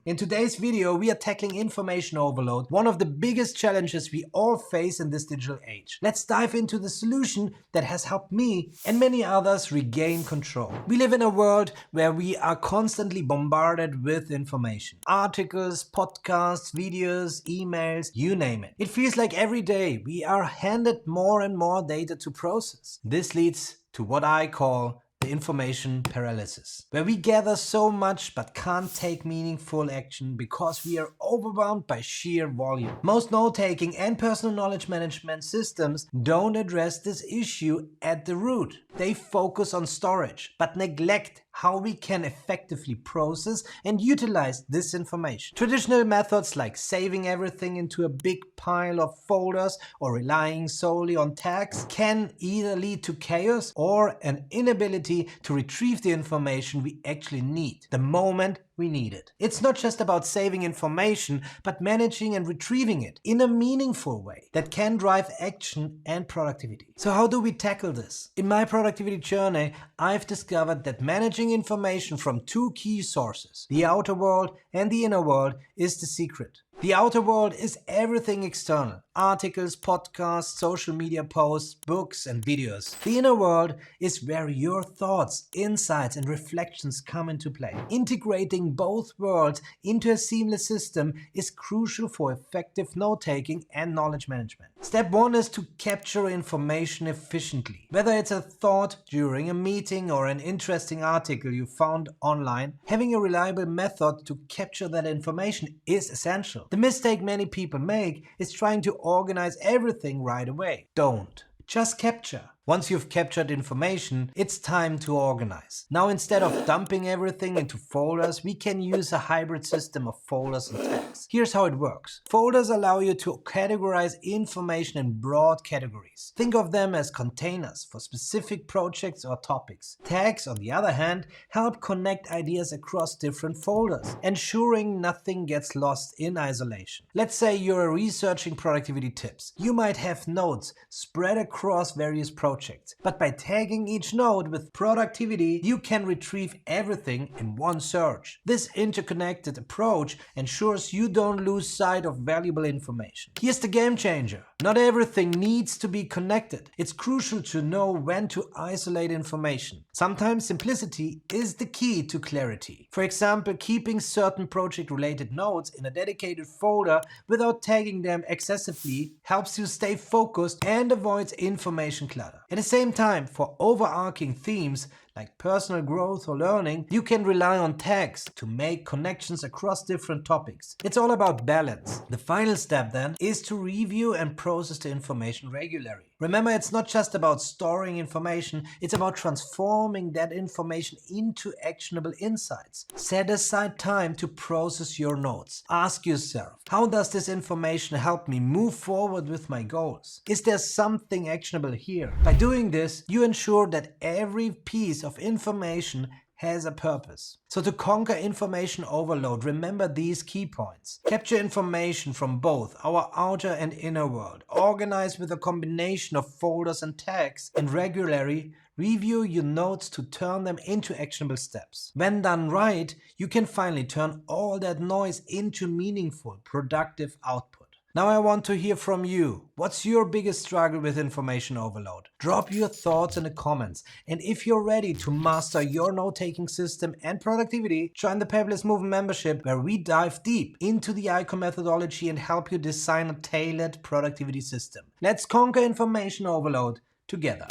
In today's video, we are tackling information overload, one of the biggest challenges we all face in this digital age. Let's dive into the solution that has helped me and many others regain control. We live in a world where we are constantly bombarded with information. Articles, podcasts, videos, emails, you name it. It feels like every day we are handed more and more data to process. This leads to what I call the information paralysis, where we gather so much but can't take meaningful action because we are overwhelmed by sheer volume. Most note-taking and personal knowledge management systems don't address this issue at the root. They focus on storage but neglect how we can effectively process and utilize this information. Traditional methods like saving everything into a big pile of folders or relying solely on tags can either lead to chaos or an inability to retrieve the information we actually need the moment we need it. It's not just about saving information, but managing and retrieving it in a meaningful way that can drive action and productivity. So how do we tackle this? In my productivity journey, I've discovered that managing information from two key sources, the outer world and the inner world, is the secret. The outer world is everything external: articles, podcasts, social media posts, books, and videos. The inner world is where your thoughts, insights, and reflections come into play. Integrating both worlds into a seamless system is crucial for effective note-taking and knowledge management. Step 1 is to capture information efficiently. Whether it's a thought during a meeting or an interesting article you found online, having a reliable method to capture that information is essential. The mistake many people make is trying to organize everything right away. Don't. Just capture. Once you've captured information, it's time to organize. Now, instead of dumping everything into folders, we can use a hybrid system of folders and tags. Here's how it works. Folders allow you to categorize information in broad categories. Think of them as containers for specific projects or topics. Tags, on the other hand, help connect ideas across different folders, ensuring nothing gets lost in isolation. Let's say you're researching productivity tips. You might have notes spread across various projects. But by tagging each node with productivity, you can retrieve everything in one search. This interconnected approach ensures you don't lose sight of valuable information. Here's the game changer. Not everything needs to be connected. It's crucial to know when to isolate information. Sometimes simplicity is the key to clarity. For example, keeping certain project-related nodes in a dedicated folder without tagging them excessively helps you stay focused and avoids information clutter. At the same time, for overarching themes like personal growth or learning, you can rely on tags to make connections across different topics. It's all about balance. The final step then is to review and process the information regularly. Remember, it's not just about storing information, it's about transforming that information into actionable insights. Set aside time to process your notes. Ask yourself, how does this information help me move forward with my goals? Is there something actionable here? By doing this, you ensure that every piece of information has a purpose. So to conquer information overload, remember these key points. Capture information from both our outer and inner world. Organize with a combination of folders and tags, and regularly review your notes to turn them into actionable steps. When done right, you can finally turn all that noise into meaningful, productive output. Now I want to hear from you. What's your biggest struggle with information overload? Drop your thoughts in the comments. And if you're ready to master your note-taking system and productivity, join the Paperless Movement membership, where we dive deep into the ICOR methodology and help you design a tailored productivity system. Let's conquer information overload together.